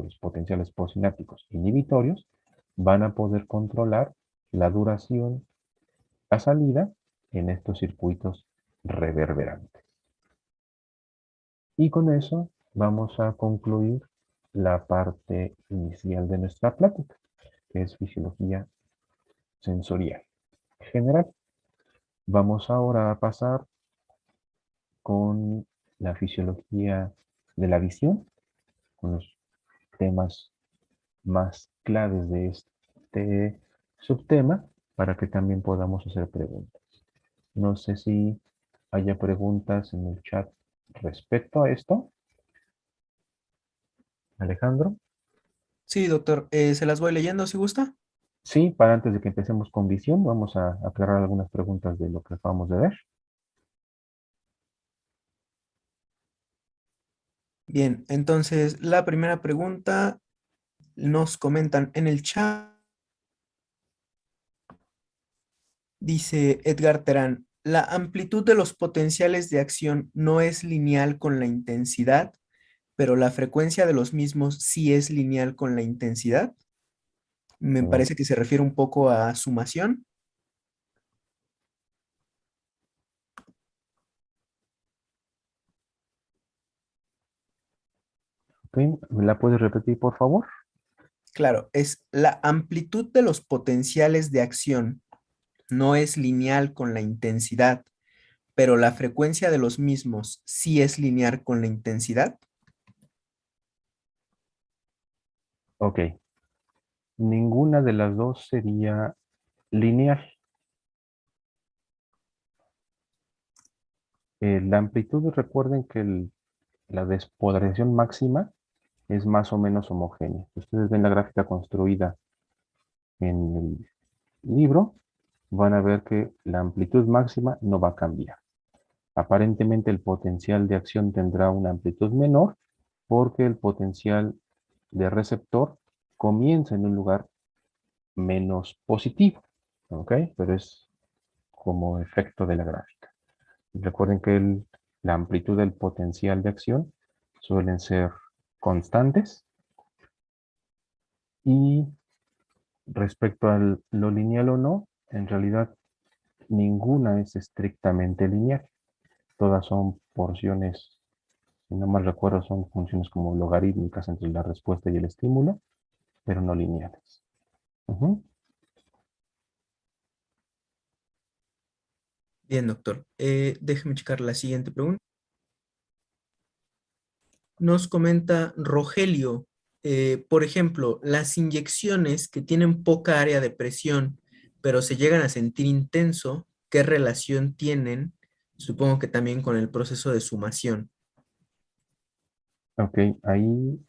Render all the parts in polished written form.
los potenciales postsinápticos inhibitorios van a poder controlar la duración a salida en estos circuitos reverberantes. Y con eso vamos a concluir la parte inicial de nuestra plática, que es fisiología sensorial general. Vamos ahora a pasar con la fisiología de la visión, con los temas más claves de este subtema, para que también podamos hacer preguntas. No sé si haya preguntas en el chat respecto a esto. Alejandro. Sí, doctor, se las voy leyendo si gusta. Sí, para antes de que empecemos con visión, vamos a aclarar algunas preguntas de lo que acabamos de ver. Bien, entonces la primera pregunta nos comentan en el chat, dice Edgar Terán, la amplitud de los potenciales de acción no es lineal con la intensidad, pero la frecuencia de los mismos sí es lineal con la intensidad. Me Mm, parece que se refiere un poco a sumación. ok, ¿me la puedes repetir, por favor? Claro, es la amplitud de los potenciales de acción no es lineal con la intensidad, pero la frecuencia de los mismos sí es lineal con la intensidad. Ok, ninguna de las dos sería lineal. La amplitud, recuerden que la despolarización máxima es más o menos homogénea. Ustedes ven la gráfica construida en el libro, van a ver que la amplitud máxima no va a cambiar. Aparentemente el potencial de acción tendrá una amplitud menor porque el potencial de receptor comienza en un lugar menos positivo, ¿ok? Pero es como efecto de la gráfica. Recuerden que la amplitud del potencial de acción suelen ser constantes y respecto a lo lineal o no, en realidad ninguna es estrictamente lineal. Todas son porciones, si no mal recuerdo, son funciones como logarítmicas entre la respuesta y el estímulo, pero no lineales. Ujú. Bien, doctor. Déjeme checar la siguiente pregunta. Nos comenta Rogelio, por ejemplo, las inyecciones que tienen poca área de presión, pero se llegan a sentir intenso, ¿qué relación tienen? Supongo que también con el proceso de sumación. Ok, ahí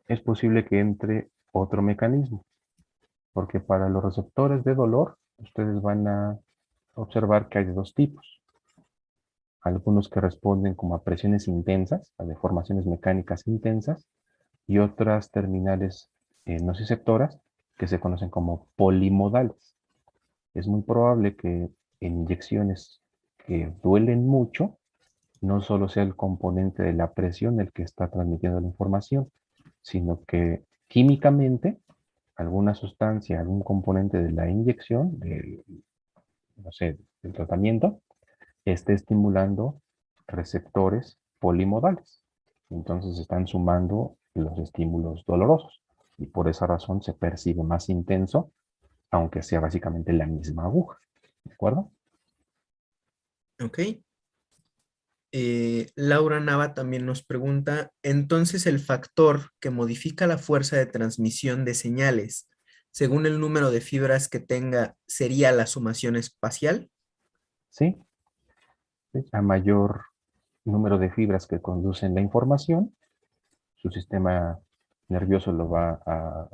es posible que entre otro mecanismo, porque para los receptores de dolor, ustedes van a observar que hay de dos tipos. Algunos que responden como a presiones intensas, a deformaciones mecánicas intensas, y otras terminales nociceptoras que se conocen como polimodales. Es muy probable que en inyecciones que duelen mucho, no solo sea el componente de la presión el que está transmitiendo la información, sino que químicamente alguna sustancia, algún componente de la inyección, no sé, del tratamiento, esté estimulando receptores polimodales. Entonces están sumando los estímulos dolorosos y por esa razón se percibe más intenso, aunque sea básicamente la misma aguja. ¿De acuerdo? ¿Ok? Laura Nava también nos pregunta, entonces el factor que modifica la fuerza de transmisión de señales según el número de fibras que tenga sería la sumación espacial. Sí, sí. A mayor número de fibras que conducen la información, su sistema nervioso lo va a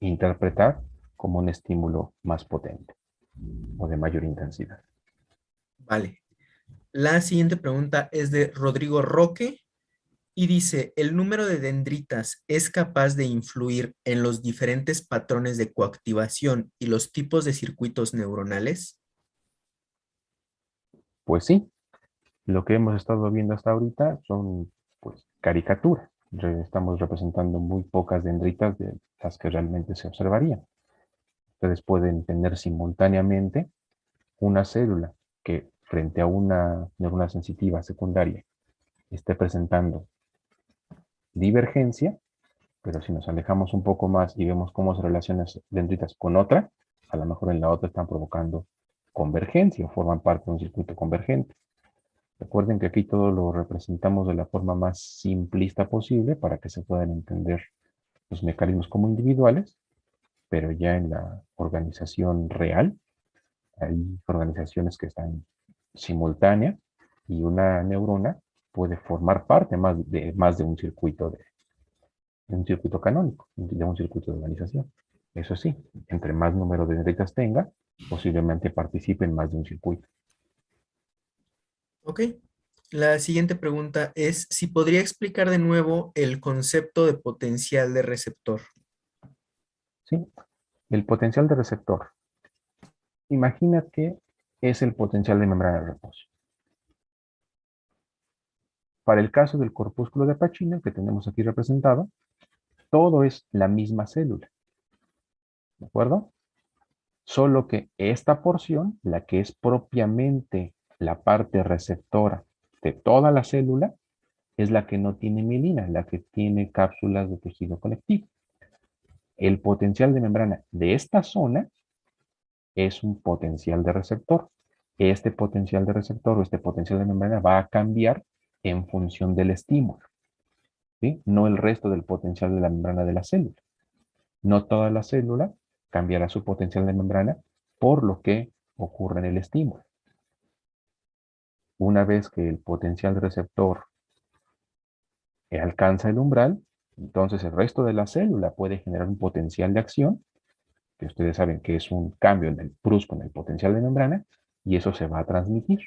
interpretar como un estímulo más potente o de mayor intensidad. Vale. La siguiente pregunta es de Rodrigo Roque y dice, ¿el número de dendritas es capaz de influir en los diferentes patrones de coactivación y los tipos de circuitos neuronales? Pues sí, lo que hemos estado viendo hasta ahorita son pues caricaturas. estamos representando muy pocas dendritas de las que realmente se observarían. Ustedes pueden tener simultáneamente una célula que frente a una neurona sensitiva secundaria esté presentando divergencia, pero si nos alejamos un poco más y vemos cómo se relacionan dendritas con otra, a lo mejor en la otra están provocando convergencia o forman parte de un circuito convergente. Recuerden que aquí todo lo representamos de la forma más simplista posible para que se puedan entender los mecanismos como individuales, pero ya en la organización real hay organizaciones que están simultáneas y una neurona puede formar parte más de un circuito canónico, de un circuito de organización. Eso sí, entre más número de dendritas tenga, posiblemente participe en más de un circuito. Ok. La siguiente pregunta es si podría explicar de nuevo el concepto de potencial de receptor. ¿Sí? El potencial de receptor. Imagina que es el potencial de membrana de reposo. Para el caso del corpúsculo de Pacini, que tenemos aquí representado, todo es la misma célula. ¿De acuerdo? Solo que esta porción, la que es propiamente la parte receptora de toda la célula, es la que no tiene mielina, la que tiene cápsulas de tejido conectivo. El potencial de membrana de esta zona es un potencial de receptor. Este potencial de receptor o este potencial de membrana va a cambiar en función del estímulo, ¿sí? No el resto del potencial de la membrana de la célula. No toda la célula cambiará su potencial de membrana por lo que ocurre en el estímulo. Una vez que el potencial de receptor alcanza el umbral, entonces el resto de la célula puede generar un potencial de acción, que ustedes saben que es un cambio en el brusco en el potencial de membrana, y eso se va a transmitir.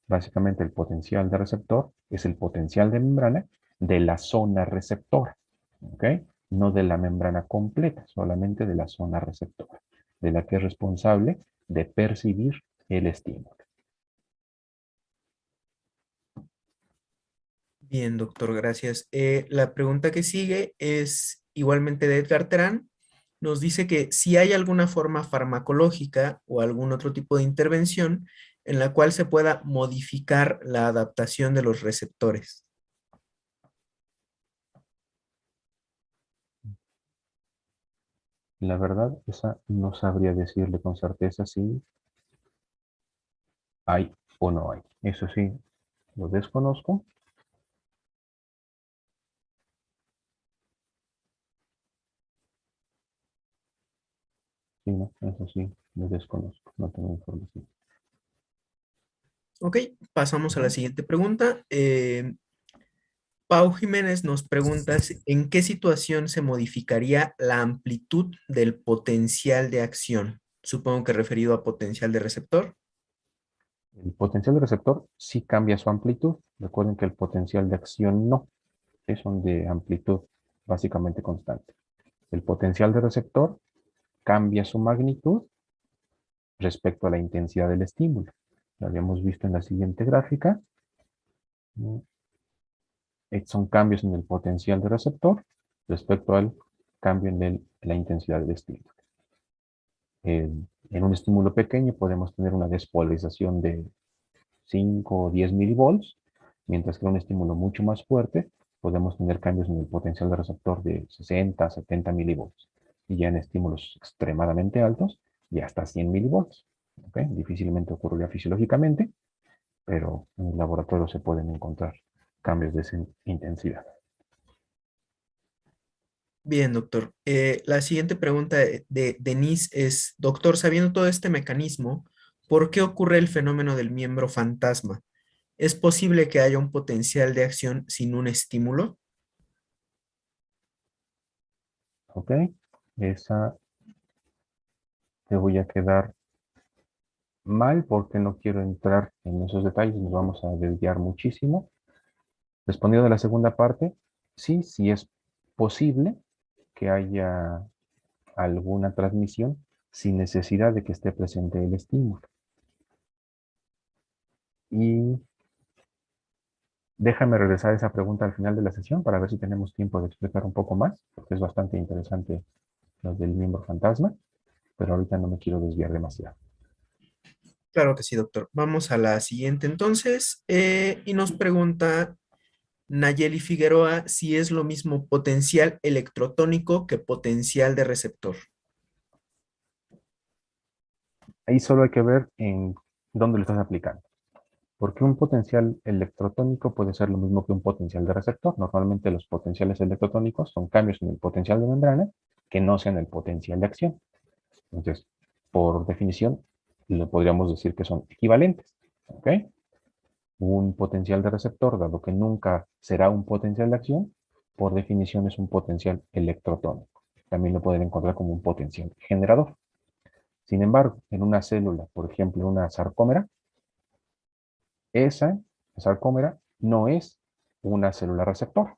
Básicamente el potencial de receptor es el potencial de membrana de la zona receptora, ¿ok? No de la membrana completa, solamente de la zona receptora, de la que es responsable de percibir el estímulo. Bien, doctor, gracias. La pregunta que sigue es igualmente de Edgar Terán. Nos dice que si hay alguna forma farmacológica o algún otro tipo de intervención en la cual se pueda modificar la adaptación de los receptores. La verdad, esa no sabría decirle con certeza si hay o no hay. Eso sí, lo desconozco. Sí, no, eso sí, lo desconozco. No tengo información. Ok, pasamos a la Ujú. siguiente pregunta. Pau Jiménez nos pregunta en qué situación se modificaría la amplitud del potencial de acción. Supongo que referido a potencial de receptor. El potencial de receptor sí cambia su amplitud. Recuerden que el potencial de acción no. Es un de amplitud básicamente constante. El potencial de receptor cambia su magnitud respecto a la intensidad del estímulo. Lo habíamos visto en la siguiente gráfica. Son cambios en el potencial de receptor respecto al cambio en la intensidad del estímulo. En un estímulo pequeño podemos tener una despolarización de 5 o 10 milivolts, mientras que en un estímulo mucho más fuerte podemos tener cambios en el potencial de receptor de 60 a 70 milivolts. Y ya en estímulos extremadamente altos, ya hasta 100 milivolts. ¿Okay? Difícilmente ocurriría fisiológicamente, pero en el laboratorio se pueden encontrar cambios de esa intensidad. Bien, doctor. La siguiente pregunta de Denise es, doctor, sabiendo todo este mecanismo, ¿por qué ocurre el fenómeno del miembro fantasma? ¿Es posible que haya un potencial de acción sin un estímulo? ¿Ok? Esa te voy a quedar mal porque no quiero entrar en esos detalles, nos vamos a desviar muchísimo. Respondiendo a la segunda parte, sí, sí es posible que haya alguna transmisión sin necesidad de que esté presente el estímulo. Y Déjame regresar a esa pregunta al final de la sesión para ver si tenemos tiempo de explicar un poco más, porque es bastante interesante lo del miembro fantasma, pero ahorita no me quiero desviar demasiado. Claro que sí, doctor. Vamos a la siguiente entonces. Y nos pregunta Nayeli Figueroa si es lo mismo potencial electrotónico que potencial de receptor. Ahí solo hay que ver en dónde lo estás aplicando. Porque un potencial electrotónico puede ser lo mismo que un potencial de receptor. Normalmente los potenciales electrotónicos son cambios en el potencial de membrana que no sean el potencial de acción. Entonces, por definición, le podríamos decir que son equivalentes. ¿Ok? Un potencial de receptor, dado que nunca será un potencial de acción, por definición es un potencial electrotónico. También lo pueden encontrar como un potencial generador. Sin embargo, en una célula, por ejemplo, una sarcómera, esa sarcómera no es una célula receptor.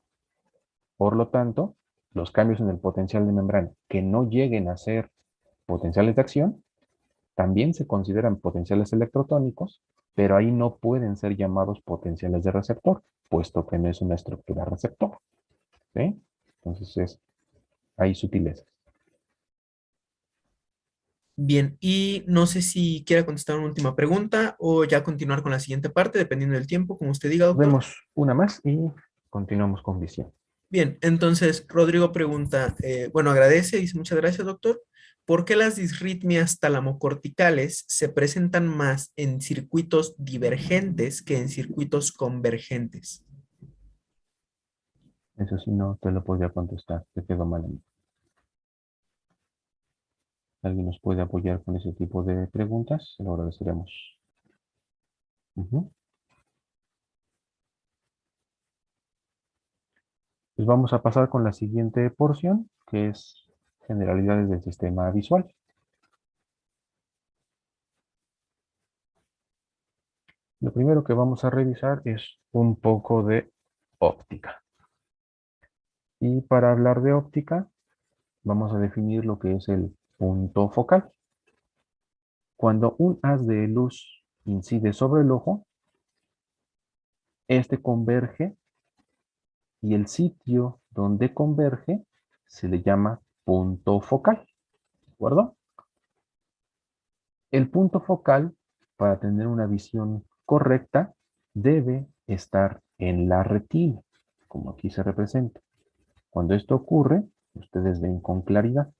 Por lo tanto, los cambios en el potencial de membrana que no lleguen a ser potenciales de acción también se consideran potenciales electrotónicos, pero ahí no pueden ser llamados potenciales de receptor, puesto que no es una estructura receptor. ¿Sí? Entonces, hay sutilezas. Bien, y no sé si quiera contestar una última pregunta o ya continuar con la siguiente parte, dependiendo del tiempo, como usted diga, doctor. Vemos una más y continuamos con visión. Bien, entonces Rodrigo pregunta, bueno, agradece, dice muchas gracias, doctor. ¿Por qué las disritmias talamocorticales se presentan más en circuitos divergentes que en circuitos convergentes? Eso sí no te lo podría contestar, te quedó mal a mí. ¿Alguien nos puede apoyar con ese tipo de preguntas? Se lo agradeceremos. Ujú. Pues vamos a pasar con la siguiente porción, que es generalidades del sistema visual. Lo primero que vamos a revisar es un poco de óptica. Y para hablar de óptica, vamos a definir lo que es el punto focal. Cuando un haz de luz incide sobre el ojo, este converge y el sitio donde converge se le llama punto focal. ¿De acuerdo? El punto focal, para tener una visión correcta, debe estar en la retina, como aquí se representa. Cuando esto ocurre, ustedes ven con claridad.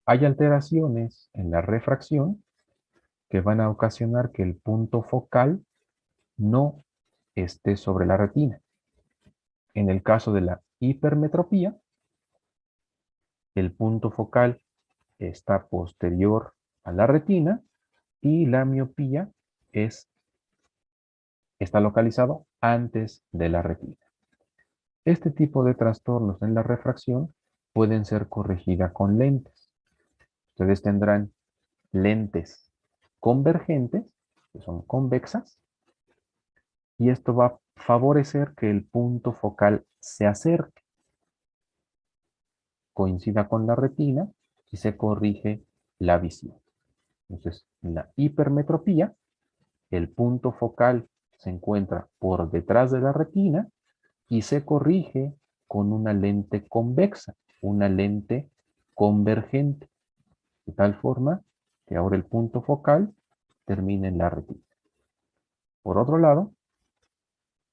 Hay alteraciones en la refracción que van a ocasionar que el punto focal no esté sobre la retina. En el caso de la hipermetropía, el punto focal está posterior a la retina y la miopía está localizado antes de la retina. Este tipo de trastornos en la refracción pueden ser corregidas con lentes. Ustedes tendrán lentes convergentes, que son convexas, y esto va a favorecer que el punto focal se acerque, coincida con la retina y se corrige la visión. Entonces, en la hipermetropía, el punto focal se encuentra por detrás de la retina y se corrige con una lente convexa, una lente convergente, de tal forma que ahora el punto focal termina en la retina. Por otro lado,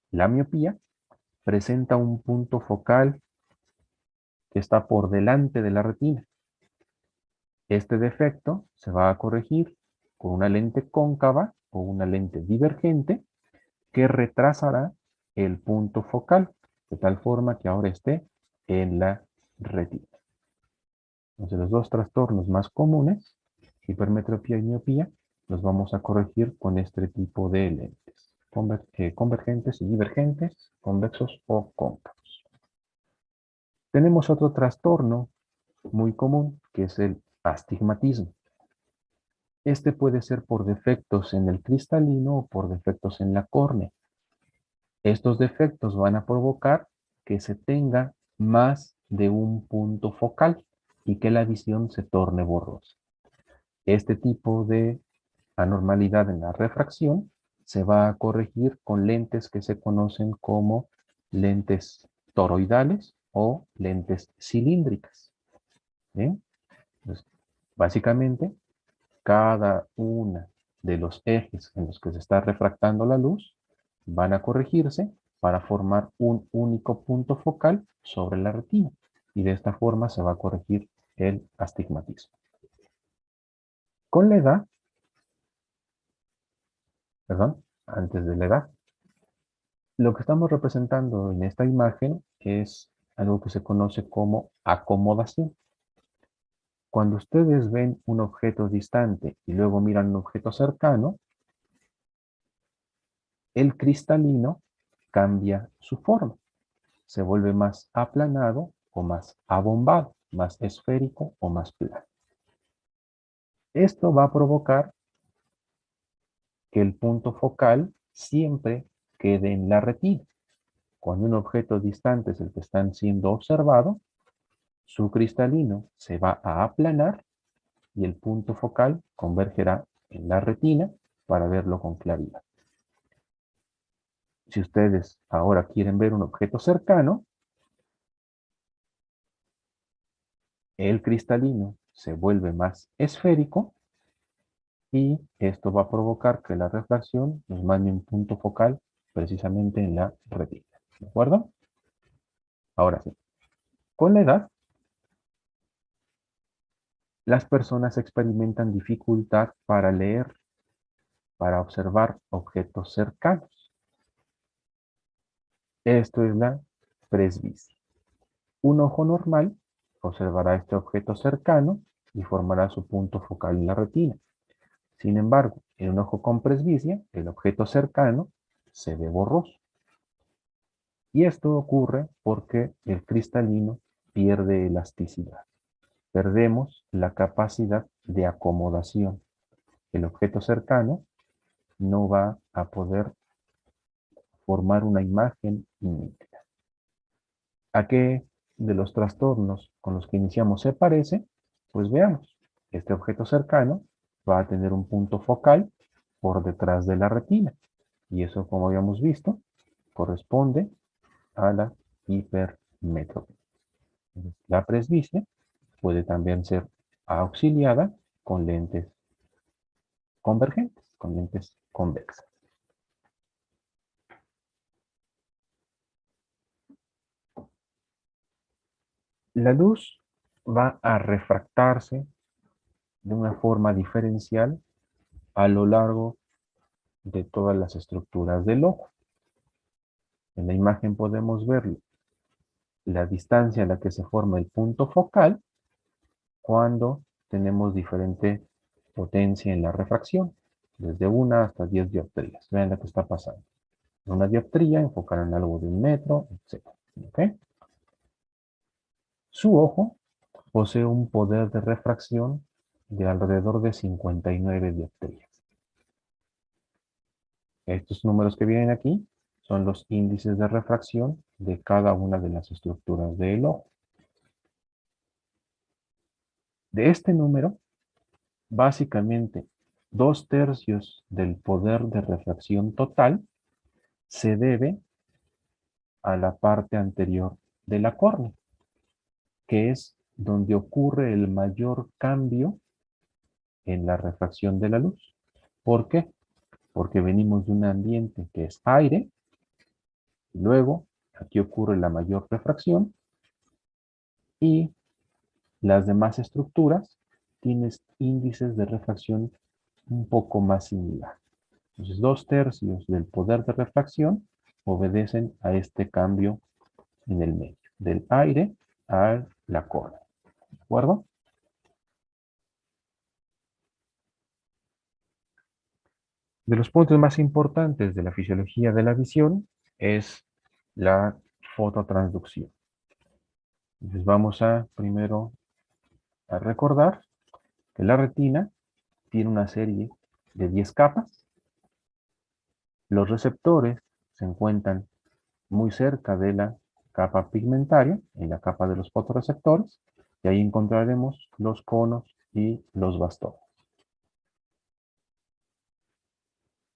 la miopía presenta un punto focal que está por delante de la retina. Este defecto se va a corregir con una lente cóncava o una lente divergente que retrasará el punto focal, de tal forma que ahora esté en la retina. Entonces, los dos trastornos más comunes, hipermetropía y miopía, los vamos a corregir con este tipo de lentes, convergentes y divergentes, convexos o cóncavos. Tenemos otro trastorno muy común, que es el astigmatismo. Este puede ser por defectos en el cristalino o por defectos en la córnea. Estos defectos van a provocar que se tenga más de un punto focal y que la visión se torne borrosa. Este tipo de anormalidad en la refracción se va a corregir con lentes que se conocen como lentes toroidales o lentes cilíndricas. ¿Bien? Entonces, básicamente, cada una de los ejes en los que se está refractando la luz van a corregirse para formar un único punto focal sobre la retina. Y de esta forma se va a corregir el astigmatismo. Con la edad, perdón, antes de la edad, lo que estamos representando en esta imagen es algo que se conoce como acomodación. Cuando ustedes ven un objeto distante y luego miran un objeto cercano, el cristalino cambia su forma. Se vuelve más aplanado o más abombado, más esférico o más plano. Esto va a provocar que el punto focal siempre quede en la retina. Cuando un objeto distante es el que está siendo observado, su cristalino se va a aplanar y el punto focal convergerá en la retina para verlo con claridad. Si ustedes ahora quieren ver un objeto cercano, el cristalino se vuelve más esférico y esto va a provocar que la refracción nos mande un punto focal precisamente en la retina. ¿De acuerdo? Ahora sí, con la edad, las personas experimentan dificultad para leer, para observar objetos cercanos. Esto es la presbicia. Un ojo normal observará este objeto cercano y formará su punto focal en la retina. Sin embargo, en un ojo con presbicia, el objeto cercano se ve borroso. Y esto ocurre porque el cristalino pierde elasticidad. Perdemos la capacidad de acomodación. El objeto cercano no va a poder formar una imagen nítida. ¿A qué de los trastornos con los que iniciamos se parece? Pues veamos. Este objeto cercano va a tener un punto focal por detrás de la retina. Y eso, como habíamos visto, corresponde a la hipermetropía. La presbicia puede también ser auxiliada con lentes convergentes, con lentes convexas. La luz va a refractarse de una forma diferencial a lo largo de todas las estructuras del ojo. En la imagen podemos ver la distancia a la que se forma el punto focal cuando tenemos diferente potencia en la refracción, desde 1 hasta 10 dioptrías. Vean lo que está pasando. Una dioptría enfocarán algo de 1 metro, etc. ¿Okay? Su ojo posee un poder de refracción de alrededor de 59 dioptrías. Estos números que vienen aquí son los índices de refracción de cada una de las estructuras del ojo. De este número, básicamente 2/3 del poder de refracción total se debe a la parte anterior de la córnea, que es donde ocurre el mayor cambio en la refracción de la luz. ¿Por qué? Porque venimos de un ambiente que es aire, y luego aquí ocurre la mayor refracción, y las demás estructuras tienen índices de refracción un poco más similar. Entonces, 2/3 del poder de refracción obedecen a este cambio en el medio, del aire a la córnea. ¿De acuerdo? De los puntos más importantes de la fisiología de la visión es la fototransducción. Entonces vamos a primero a recordar que la retina tiene una serie de 10 capas. Los receptores se encuentran muy cerca de la capa pigmentaria, en la capa de los fotorreceptores, y ahí encontraremos los conos y los bastones.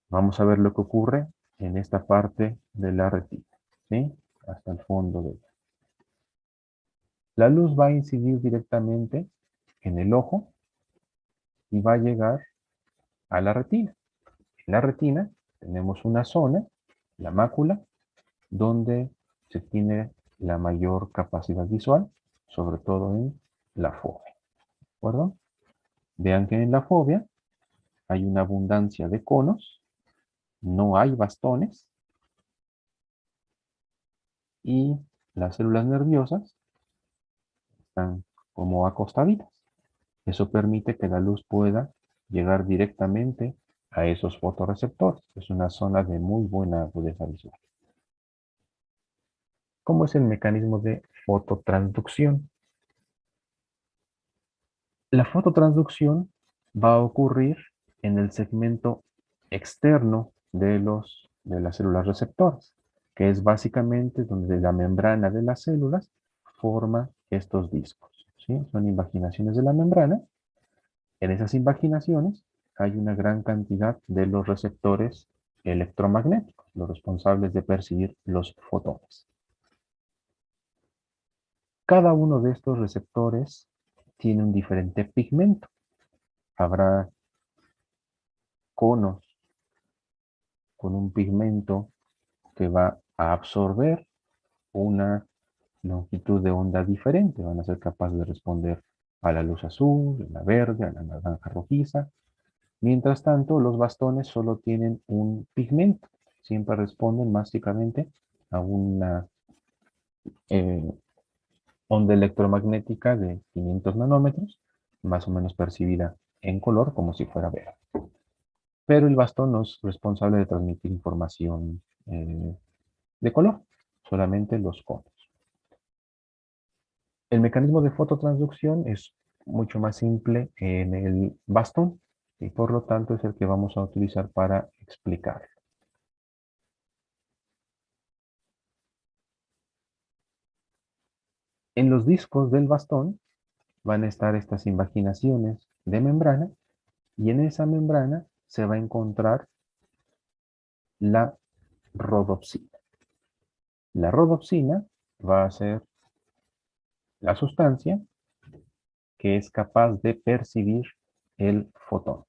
Vamos a ver lo que ocurre en esta parte de la retina, ¿sí? Hasta el fondo de ella. La luz va a incidir directamente en el ojo y va a llegar a la retina. En la retina tenemos una zona, la mácula, donde se tiene la mayor capacidad visual, sobre todo en la fobia. ¿De acuerdo? Vean que en la fobia hay una abundancia de conos, no hay bastones y las células nerviosas están como acostaditas. Eso permite que la luz pueda llegar directamente a esos fotorreceptores. Es una zona de muy buena agudeza visual. ¿Cómo es el mecanismo de fototransducción? La fototransducción va a ocurrir en el segmento externo de las células receptoras, que es básicamente donde la membrana de las células forma estos discos, ¿sí? Son invaginaciones de la membrana. En esas invaginaciones hay una gran cantidad de los receptores electromagnéticos, los responsables de percibir los fotones. Cada uno de estos receptores tiene un diferente pigmento. Habrá conos con un pigmento que va a absorber una longitud de onda diferente. Van a ser capaces de responder a la luz azul, a la verde, a la naranja rojiza. Mientras tanto, los bastones solo tienen un pigmento. Siempre responden básicamente a una eh, onda electromagnética de 500 nanómetros, más o menos percibida en color como si fuera verde. Pero el bastón no es responsable de transmitir información de color, solamente los conos. El mecanismo de fototransducción es mucho más simple en el bastón y por lo tanto es el que vamos a utilizar para explicar. En los discos del bastón van a estar estas invaginaciones de membrana y en esa membrana se va a encontrar la rodopsina. La rodopsina va a ser la sustancia que es capaz de percibir el fotón.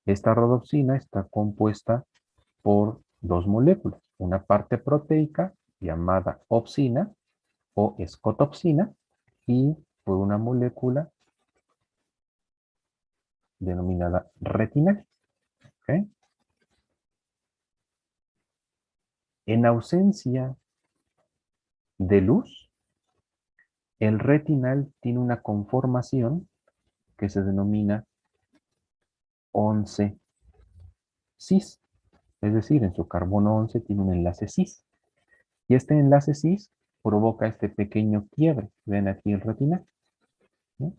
Esta rodopsina está compuesta por dos moléculas, una parte proteica llamada opsina o escotopsina y por una molécula denominada retinal. ¿Okay? En ausencia de luz, el retinal tiene una conformación que se denomina 11 cis, es decir, en su carbono 11 tiene un enlace cis. Y este enlace cis provoca este pequeño quiebre. Ven aquí el retinal. ¿Sí?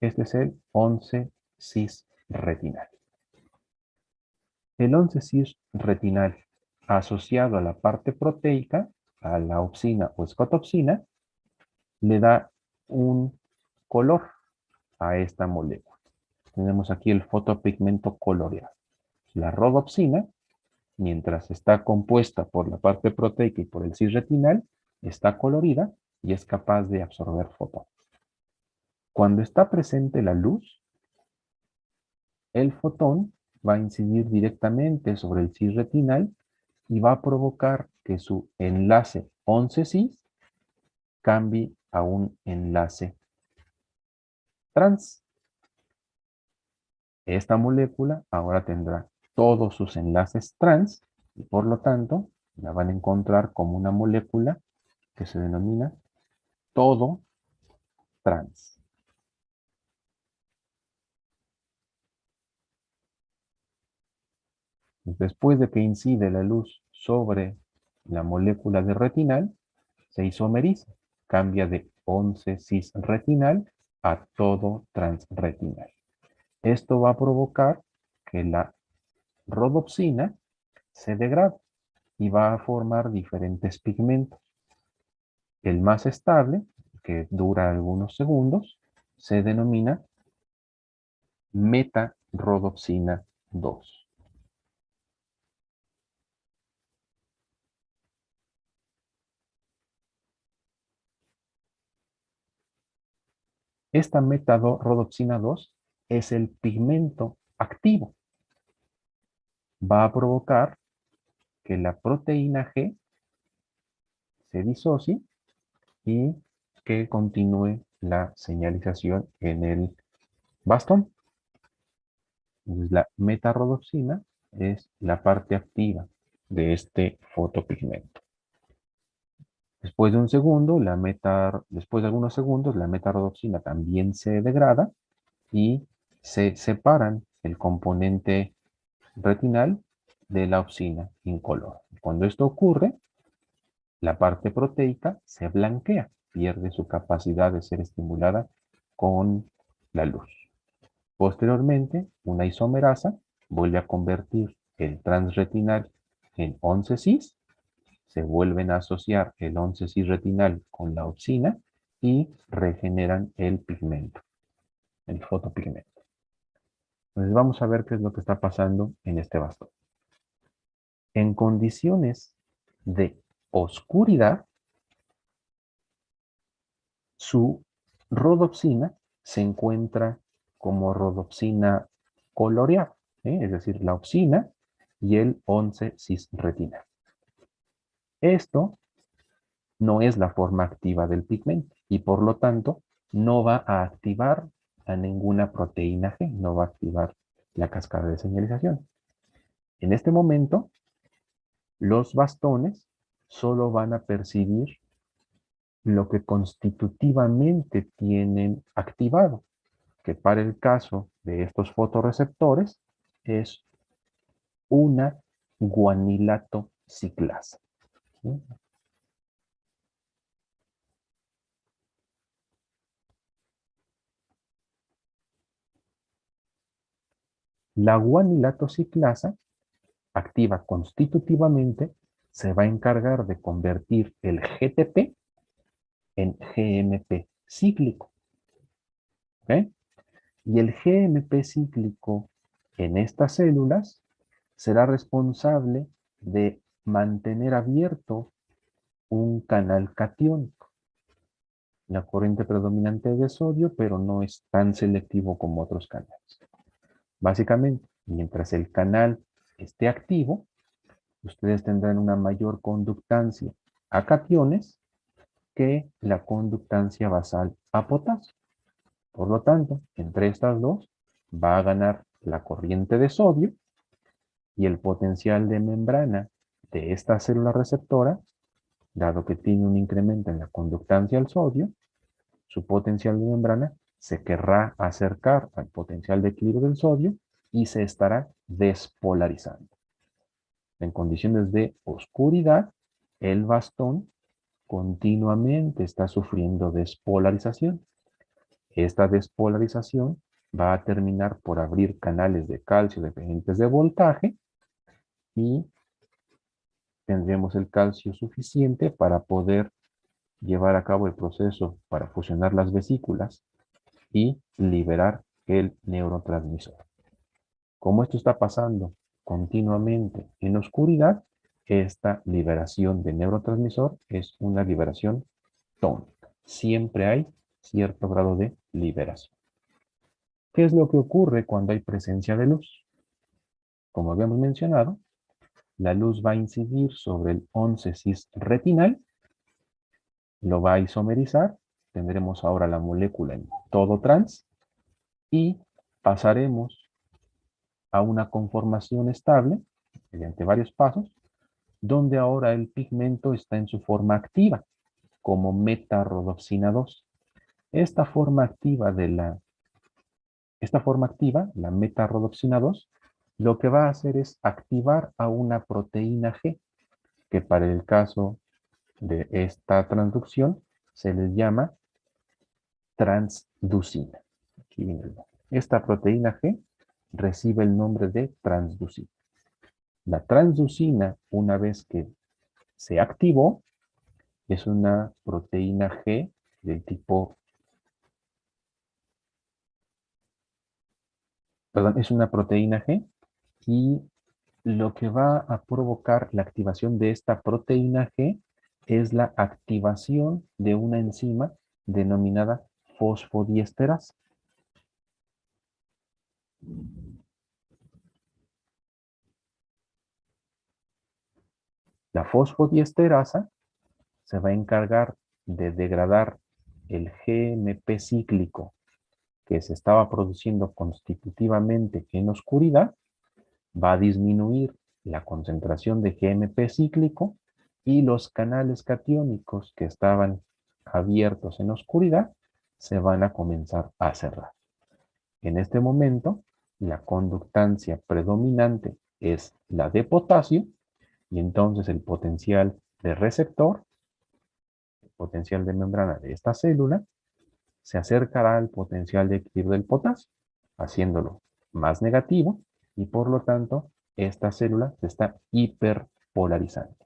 Este es el 11 cis retinal. El 11 cis retinal asociado a la parte proteica, a la opsina o escotopsina, le da un color a esta molécula. Tenemos aquí el fotopigmento coloreado. La rodopsina, mientras está compuesta por la parte proteica y por el cisretinal, está colorida y es capaz de absorber fotones. Cuando está presente la luz, el fotón va a incidir directamente sobre el cisretinal y va a provocar que su enlace 11-cis cambie a un enlace trans. Esta molécula ahora tendrá todos sus enlaces trans y por lo tanto la van a encontrar como una molécula que se denomina todo trans. Después de que incide la luz sobre la molécula de retinal, se isomeriza, cambia de 11-cis retinal a todo transretinal. Esto va a provocar que la rodopsina se degrade y va a formar diferentes pigmentos. El más estable, que dura algunos segundos, se denomina metarrodopsina 2. Esta meta-rodoxina 2 es el pigmento activo. Va a provocar que la proteína G se disocie y que continúe la señalización en el bastón. Entonces, la metarrodoxina es la parte activa de este fotopigmento. Después de después de algunos segundos, la metarrodoxina también se degrada y se separan el componente retinal de la opsina incolora. Cuando esto ocurre, la parte proteica se blanquea, pierde su capacidad de ser estimulada con la luz. Posteriormente, una isomerasa vuelve a convertir el transretinal en 11-cis, se vuelven a asociar el 11-cis retinal con la opsina y regeneran el pigmento, el fotopigmento. Entonces vamos a ver qué es lo que está pasando en este bastón. En condiciones de oscuridad, su rodopsina se encuentra como rodopsina coloreada, es decir, la opsina y el 11-cis-retinal. Esto no es la forma activa del pigmento y por lo tanto no va a activar a ninguna proteína G, no va a activar la cascada de señalización. En este momento, los bastones solo van a percibir lo que constitutivamente tienen activado, que para el caso de estos fotorreceptores es una guanilato ciclasa. ¿Sí? La guanilato ciclasa, activa constitutivamente, se va a encargar de convertir el GTP en GMP cíclico. ¿Okay? Y el GMP cíclico en estas células será responsable de mantener abierto un canal catiónico. La corriente predominante es de sodio, pero no es tan selectivo como otros canales. Básicamente, mientras el canal esté activo, ustedes tendrán una mayor conductancia a cationes que la conductancia basal a potasio. Por lo tanto, entre estas dos va a ganar la corriente de sodio y el potencial de membrana de esta célula receptora, dado que tiene un incremento en la conductancia al sodio, su potencial de membrana se querrá acercar al potencial de equilibrio del sodio y se estará despolarizando. En condiciones de oscuridad, el bastón continuamente está sufriendo despolarización. Esta despolarización va a terminar por abrir canales de calcio dependientes de voltaje y tendremos el calcio suficiente para poder llevar a cabo el proceso para fusionar las vesículas y liberar el neurotransmisor. Como esto está pasando continuamente en oscuridad, esta liberación de neurotransmisor es una liberación tónica. Siempre hay cierto grado de liberación. ¿Qué es lo que ocurre cuando hay presencia de luz? Como habíamos mencionado, la luz va a incidir sobre el 11-cis retinal, lo va a isomerizar, tendremos ahora la molécula en todo trans y pasaremos a una conformación estable mediante varios pasos, donde ahora el pigmento está en su forma activa, como metarrodoxina 2. Esta forma activa, la metarrodoxina 2, lo que va a hacer es activar a una proteína G, que para el caso de esta transducción se les llama transducina. Aquí viene el nombre. Esta proteína G recibe el nombre de transducina. La transducina, una vez que se activó, es una proteína G del tipo, perdón, es una proteína G y lo que va a provocar la activación de esta proteína G es la activación de una enzima denominada fosfodiesterasa. La fosfodiesterasa se va a encargar de degradar el GMP cíclico que se estaba produciendo constitutivamente en oscuridad, va a disminuir la concentración de GMP cíclico y los canales catiónicos que estaban abiertos en oscuridad se van a comenzar a cerrar. En este momento, la conductancia predominante es la de potasio y entonces el potencial de receptor, el potencial de membrana de esta célula, se acercará al potencial de equilibrio del potasio, haciéndolo más negativo y por lo tanto esta célula se está hiperpolarizando.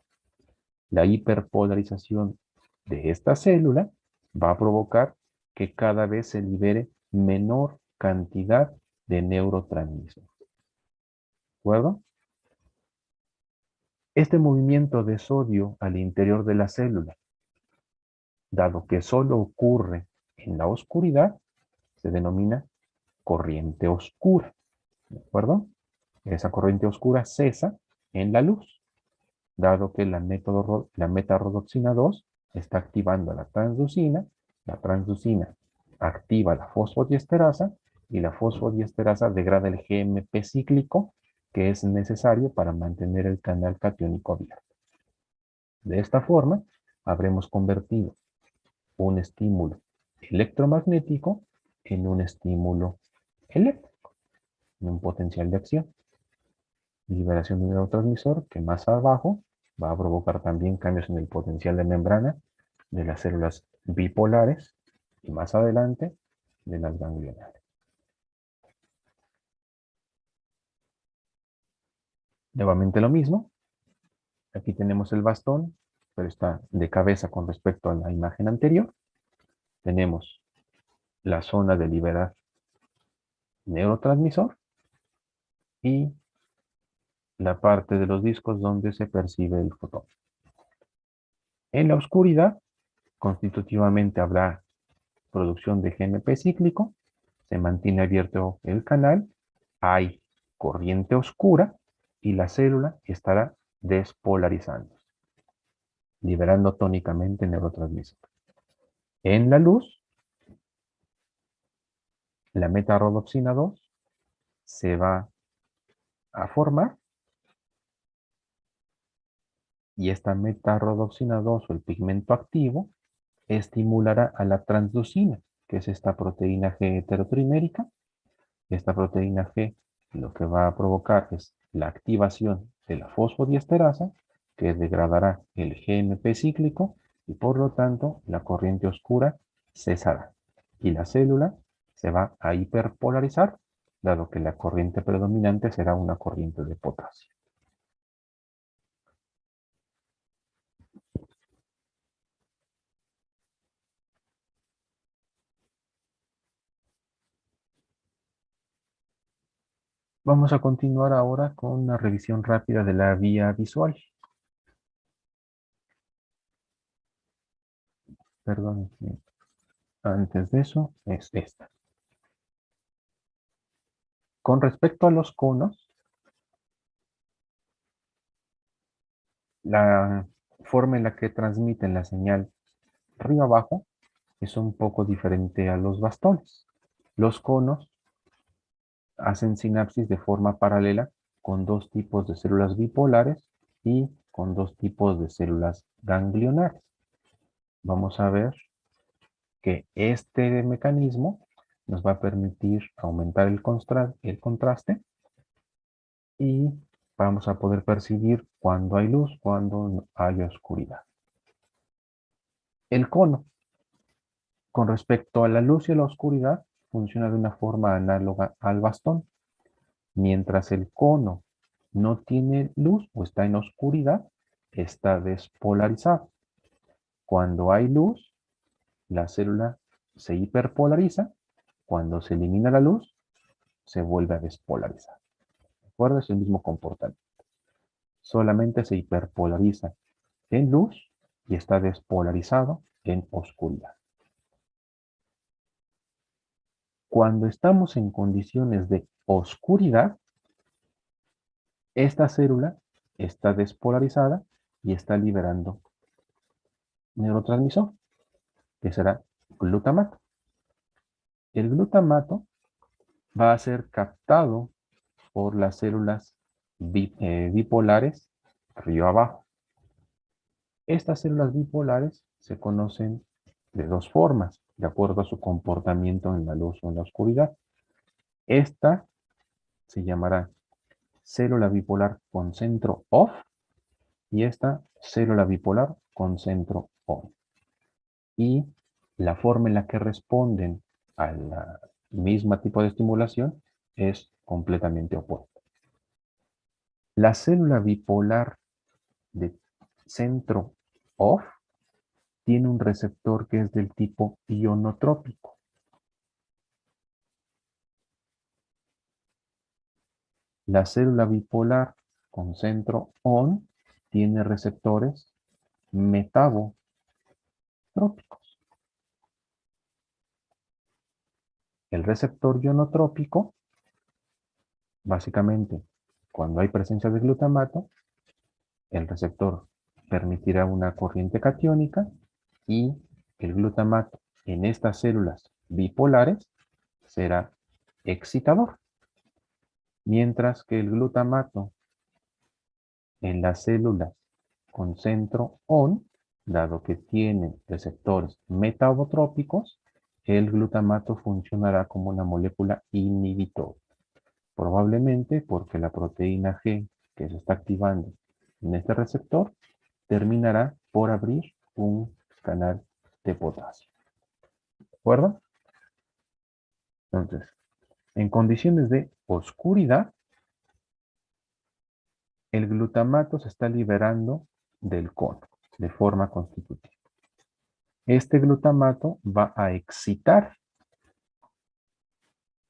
La hiperpolarización de esta célula va a provocar que cada vez se libere menor cantidad de neurotransmisores. ¿De acuerdo? Este movimiento de sodio al interior de la célula, dado que solo ocurre en la oscuridad, se denomina corriente oscura. ¿De acuerdo? Esa corriente oscura cesa en la luz, dado que la metarrodoxina 2 está activando la transducina activa la fosfodiesterasa y la fosfodiesterasa degrada el GMP cíclico que es necesario para mantener el canal catiónico abierto. De esta forma, habremos convertido un estímulo electromagnético en un estímulo eléctrico, en un potencial de acción. Liberación de un neurotransmisor que más abajo va a provocar también cambios en el potencial de membrana de las células bipolares y más adelante de las ganglionales. Nuevamente lo mismo. Aquí tenemos el bastón, pero está de cabeza con respecto a la imagen anterior. Tenemos la zona de liberar neurotransmisor y la parte de los discos donde se percibe el fotón. En la oscuridad, constitutivamente habrá producción de GMP cíclico, se mantiene abierto el canal, hay corriente oscura y la célula estará despolarizando, liberando tónicamente neurotransmisor. En la luz, la metarrodoxina 2 se va a formar y esta metarrodoxina 2 o el pigmento activo estimulará a la transducina, que es esta proteína G heterotrimérica. Esta proteína G lo que va a provocar es la activación de la fosfodiesterasa, que degradará el GMP cíclico y por lo tanto la corriente oscura cesará. Y la célula se va a hiperpolarizar, dado que la corriente predominante será una corriente de potasio. Vamos a continuar ahora con una revisión rápida de la vía visual. Perdón, antes de eso es esta. Con respecto a los conos, la forma en la que transmiten la señal río abajo es un poco diferente a los bastones. Los conos hacen sinapsis de forma paralela con dos tipos de células bipolares y con dos tipos de células ganglionares. Vamos a ver que este mecanismo nos va a permitir aumentar el contraste y vamos a poder percibir cuando hay luz, cuando hay oscuridad. El cono, con respecto a la luz y a la oscuridad, funciona de una forma análoga al bastón. Mientras el cono no tiene luz o está en oscuridad, está despolarizado. Cuando hay luz, la célula se hiperpolariza. Cuando se elimina la luz, se vuelve a despolarizar. ¿De acuerdo? Es el mismo comportamiento. Solamente se hiperpolariza en luz y está despolarizado en oscuridad. Cuando estamos en condiciones de oscuridad, esta célula está despolarizada y está liberando neurotransmisor, que será glutamato. El glutamato va a ser captado por las células bipolares río abajo. Estas células bipolares se conocen de dos formas, de acuerdo a su comportamiento en la luz o en la oscuridad. Esta se llamará célula bipolar con centro off y esta célula bipolar con centro on. Y la forma en la que responden a la misma tipo de estimulación es completamente opuesta. La célula bipolar de centro off tiene un receptor que es del tipo ionotrópico. La célula bipolar con centro on tiene receptores metabotrópicos. El receptor ionotrópico, básicamente, cuando hay presencia de glutamato, el receptor permitirá una corriente catiónica y el glutamato en estas células bipolares será excitador, mientras que el glutamato en las células con centro on, dado que tienen receptores metabotrópicos, el glutamato funcionará como una molécula inhibitor. Probablemente porque la proteína G que se está activando en este receptor terminará por abrir un canal de potasio. ¿De acuerdo? Entonces, en condiciones de oscuridad, el glutamato se está liberando del cono de forma constitutiva. Este glutamato va a excitar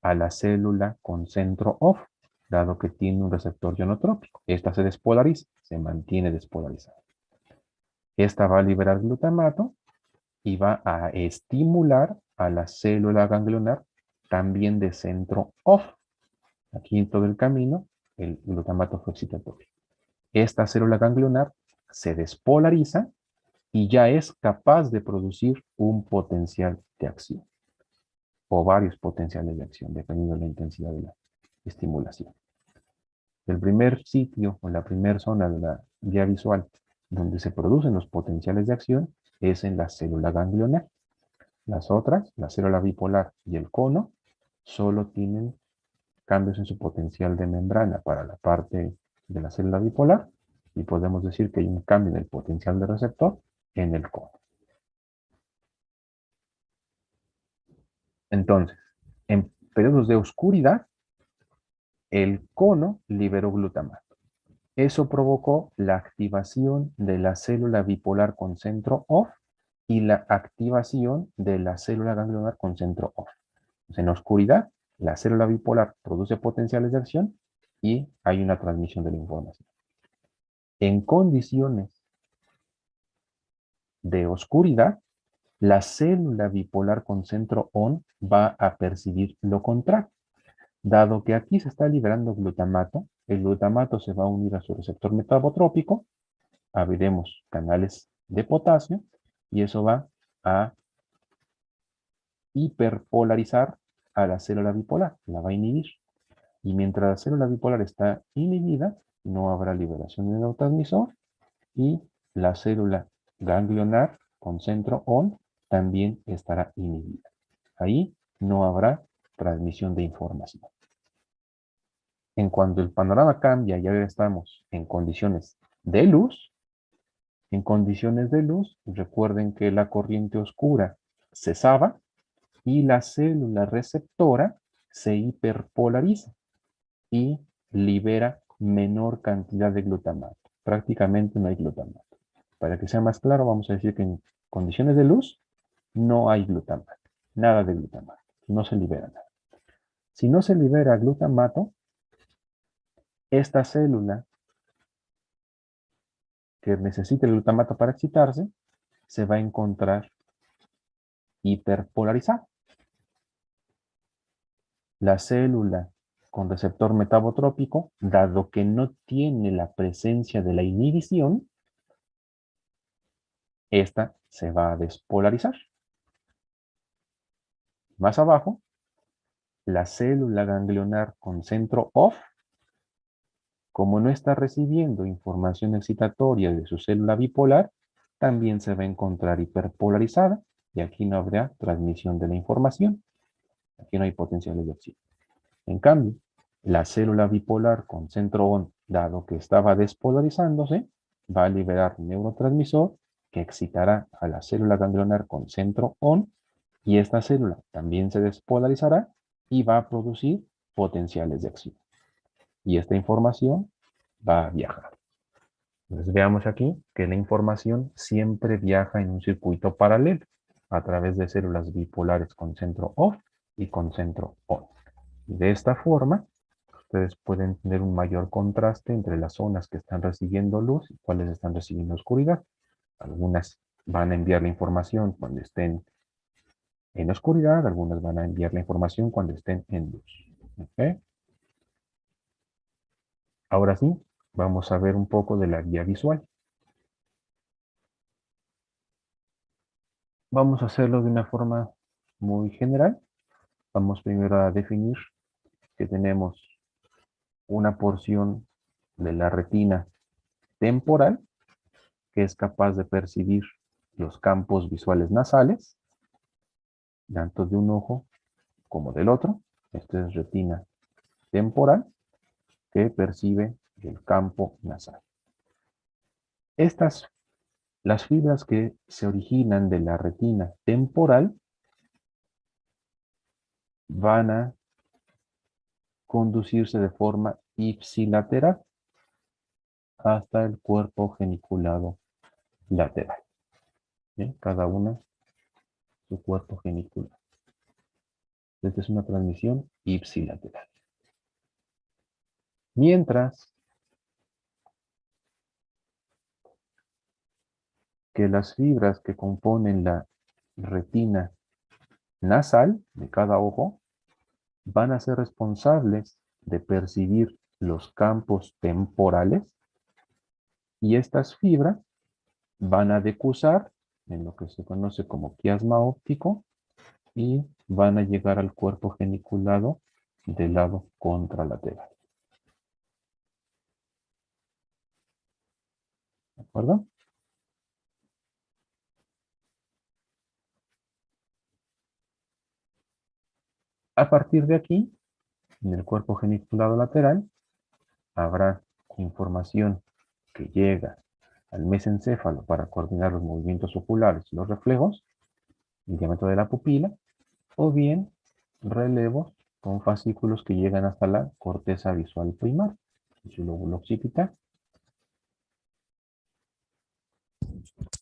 a la célula con centro off, dado que tiene un receptor ionotrópico. Esta se despolariza, se mantiene despolarizada. Esta va a liberar glutamato y va a estimular a la célula ganglionar también de centro off. Aquí en todo el camino, el glutamato fue excitatorio. Esta célula ganglionar se despolariza y ya es capaz de producir un potencial de acción o varios potenciales de acción, dependiendo de la intensidad de la estimulación. El primer sitio o la primera zona de la vía visual donde se producen los potenciales de acción es en la célula ganglionar. Las otras, la célula bipolar y el cono, solo tienen cambios en su potencial de membrana para la parte de la célula bipolar y podemos decir que hay un cambio en el potencial de receptor en el cono. Entonces, en periodos de oscuridad, el cono liberó glutamato. Eso provocó la activación de la célula bipolar con centro off y la activación de la célula ganglionar con centro off. Entonces, en la oscuridad, la célula bipolar produce potenciales de acción y hay una transmisión de la información. En condiciones de oscuridad, la célula bipolar con centro on va a percibir lo contrario. Dado que aquí se está liberando glutamato, el glutamato se va a unir a su receptor metabotrópico, abriremos canales de potasio y eso va a hiperpolarizar a la célula bipolar, la va a inhibir. Y mientras la célula bipolar está inhibida, no habrá liberación de neurotransmisor y la célula ganglionar con centro on también estará inhibida. Ahí no habrá transmisión de información. En cuanto el panorama cambia y ahora estamos en condiciones de luz, recuerden que la corriente oscura cesaba y la célula receptora se hiperpolariza y libera menor cantidad de glutamato. Prácticamente no hay glutamato. Para que sea más claro, vamos a decir que en condiciones de luz no hay glutamato, nada de glutamato, no se libera nada. Si no se libera glutamato, esta célula que necesita el glutamato para excitarse se va a encontrar hiperpolarizada. La célula con receptor metabotrópico, dado que no tiene la presencia de la inhibición, esta se va a despolarizar. Más abajo, la célula ganglionar con centro OFF, como no está recibiendo información excitatoria de su célula bipolar, también se va a encontrar hiperpolarizada y aquí no habrá transmisión de la información. Aquí no hay potenciales de oxígeno. En cambio, la célula bipolar con centro ON, dado que estaba despolarizándose, va a liberar neurotransmisor que excitará a la célula ganglionar con centro ON y esta célula también se despolarizará y va a producir potenciales de acción. Y esta información va a viajar. Entonces veamos aquí que la información siempre viaja en un circuito paralelo a través de células bipolares con centro OFF y con centro ON. De esta forma, ustedes pueden tener un mayor contraste entre las zonas que están recibiendo luz y cuáles están recibiendo oscuridad. Algunas van a enviar la información cuando estén en oscuridad, algunas van a enviar la información cuando estén en luz. ¿Okay? Ahora sí, vamos a ver un poco de la guía visual. Vamos a hacerlo de una forma muy general. Vamos primero a definir que tenemos una porción de la retina temporal que es capaz de percibir los campos visuales nasales, tanto de un ojo como del otro. Esta es retina temporal que percibe el campo nasal. Las fibras que se originan de la retina temporal van a conducirse de forma ipsilateral hasta el cuerpo geniculado lateral. ¿Bien? Cada una su cuerpo genicular. Esta es una transmisión ipsilateral. Mientras que las fibras que componen la retina nasal de cada ojo van a ser responsables de percibir los campos temporales y estas fibras van a decusar en lo que se conoce como quiasma óptico y van a llegar al cuerpo geniculado del lado contralateral. ¿De acuerdo? A partir de aquí, en el cuerpo geniculado lateral, habrá información que llega al mesencéfalo para coordinar los movimientos oculares y los reflejos, el diámetro de la pupila, o bien relevos con fascículos que llegan hasta la corteza visual primaria y su lóbulo occipital.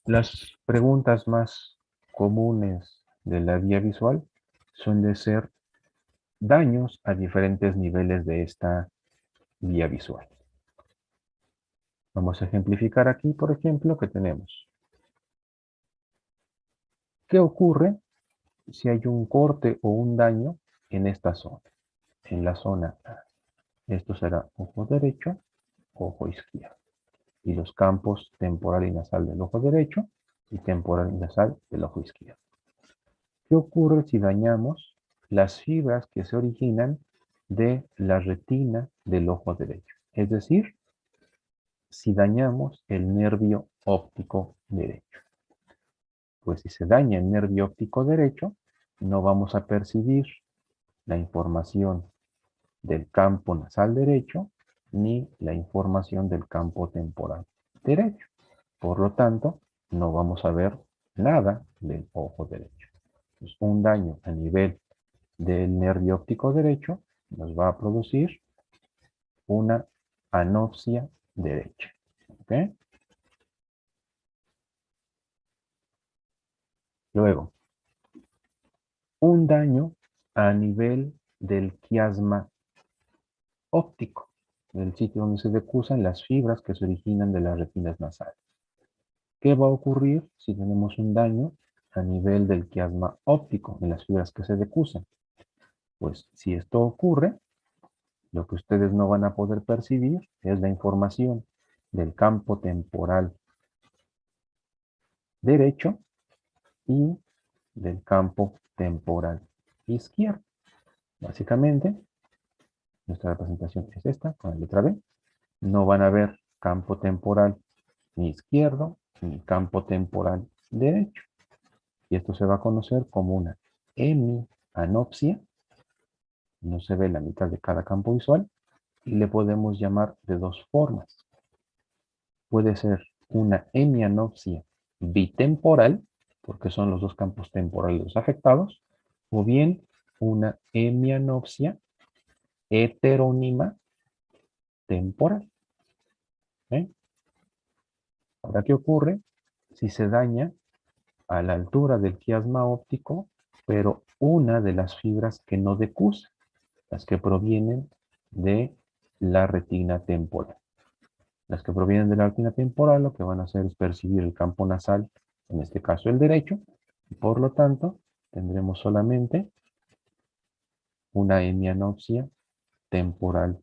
Las preguntas más comunes de la vía visual suelen ser daños a diferentes niveles de esta vía visual. Vamos a ejemplificar aquí, por ejemplo, que tenemos. ¿Qué ocurre si hay un corte o un daño en esta zona? En la zona A. Esto será ojo derecho, ojo izquierdo. Y los campos temporal y nasal del ojo derecho y temporal y nasal del ojo izquierdo. ¿Qué ocurre si dañamos las fibras que se originan de la retina del ojo derecho? Es decir, si dañamos el nervio óptico derecho. Pues si se daña el nervio óptico derecho, no vamos a percibir la información del campo nasal derecho ni la información del campo temporal derecho. Por lo tanto, no vamos a ver nada del ojo derecho. Pues un daño a nivel del nervio óptico derecho nos va a producir una anopsia derecha. ¿Okay? Luego, un daño a nivel del quiasma óptico, el sitio donde se decusan las fibras que se originan de las retinas nasales. ¿Qué va a ocurrir si tenemos un daño a nivel del quiasma óptico, en las fibras que se decusan? Pues si esto ocurre, lo que ustedes no van a poder percibir es la información del campo temporal derecho y del campo temporal izquierdo. Básicamente, nuestra representación es esta, con la letra B. No van a ver campo temporal ni izquierdo ni campo temporal derecho. Y esto se va a conocer como una hemianopsia. No se ve la mitad de cada campo visual y le podemos llamar de dos formas. Puede ser una hemianopsia bitemporal, porque son los dos campos temporales afectados, o bien una hemianopsia heterónima temporal. ¿Eh? Ahora, ¿qué ocurre si se daña a la altura del quiasma óptico, pero una de las fibras que no decusa, las que provienen de la retina temporal? Las que provienen de la retina temporal lo que van a hacer es percibir el campo nasal, en este caso el derecho, y por lo tanto tendremos solamente una hemianopsia temporal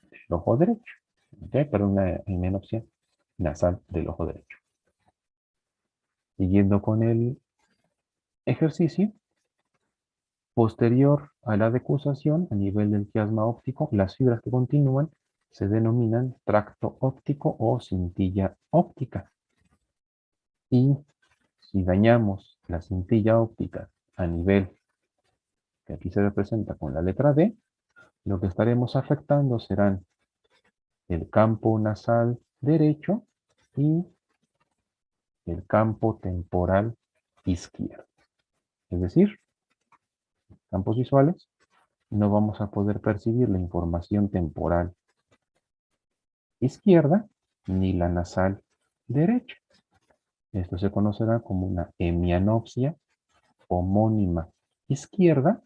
del ojo derecho, ¿okay? Pero una hemianopsia nasal del ojo derecho. Siguiendo con el ejercicio, posterior a la decusación, a nivel del quiasma óptico, las fibras que continúan se denominan tracto óptico o cintilla óptica. Y si dañamos la cintilla óptica a nivel que aquí se representa con la letra D, lo que estaremos afectando serán el campo nasal derecho y el campo temporal izquierdo. Es decir, campos visuales, no vamos a poder percibir la información temporal izquierda ni la nasal derecha. Esto se conocerá como una hemianopsia homónima izquierda.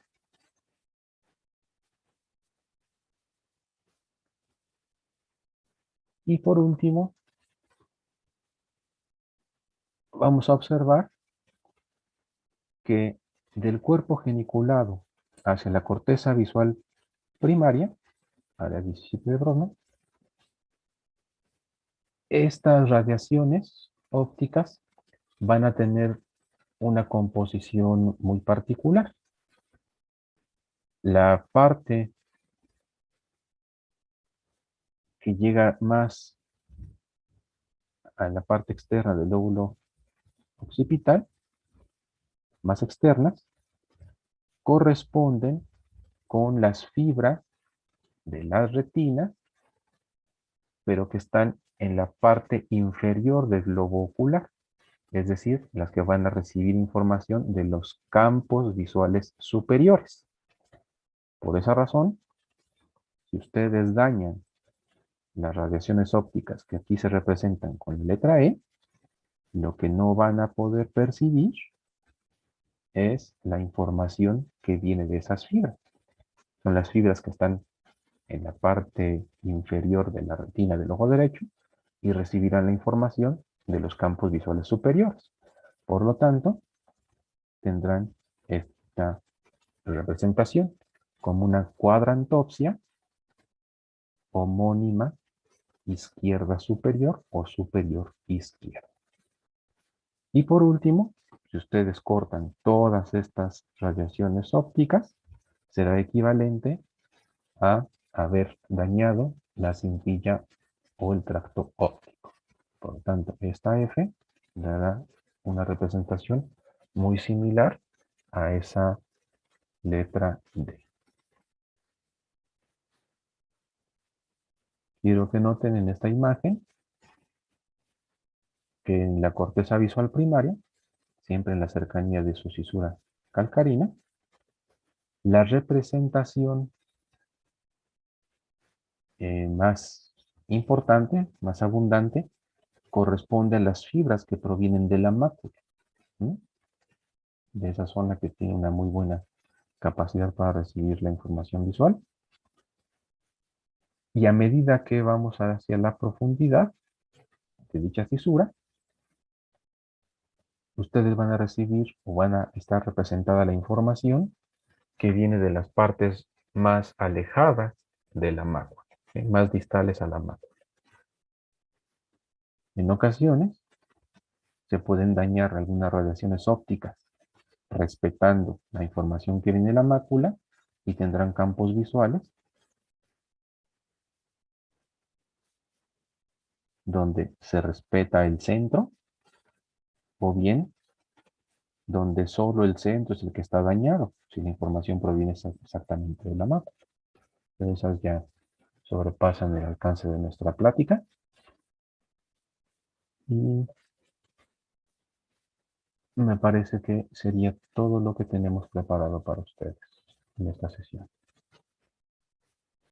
Y por último, vamos a observar que del cuerpo geniculado hacia la corteza visual primaria, área 17 de Brodmann, estas radiaciones ópticas van a tener una composición muy particular. La parte que llega más a la parte externa del lóbulo occipital, más externas, corresponden con las fibras de las retinas, pero que están en la parte inferior del globo ocular, es decir, las que van a recibir información de los campos visuales superiores. Por esa razón, si ustedes dañan las radiaciones ópticas que aquí se representan con la letra E, lo que no van a poder percibir es la información que viene de esas fibras. Son las fibras que están en la parte inferior de la retina del ojo derecho y recibirán la información de los campos visuales superiores. Por lo tanto, tendrán esta representación como una cuadrantopsia homónima izquierda superior o superior izquierda. Y por último, si ustedes cortan todas estas radiaciones ópticas, será equivalente a haber dañado la cintilla o el tracto óptico. Por lo tanto, esta F dará una representación muy similar a esa letra D. Quiero que noten en esta imagen que en la corteza visual primaria, siempre en la cercanía de su cisura calcarina, la representación más importante, más abundante, corresponde a las fibras que provienen de la mácula, ¿sí? De esa zona que tiene una muy buena capacidad para recibir la información visual. Y a medida que vamos hacia la profundidad de dicha fisura, ustedes van a recibir o van a estar representada la información que viene de las partes más alejadas de la mácula, ¿sí? Más distales a la mácula. En ocasiones se pueden dañar algunas radiaciones ópticas respetando la información que viene de la mácula y tendrán campos visuales donde se respeta el centro o bien donde solo el centro es el que está dañado, si la información proviene exactamente de la mácula. Pero esas ya sobrepasan el alcance de nuestra plática. Y me parece que sería todo lo que tenemos preparado para ustedes en esta sesión.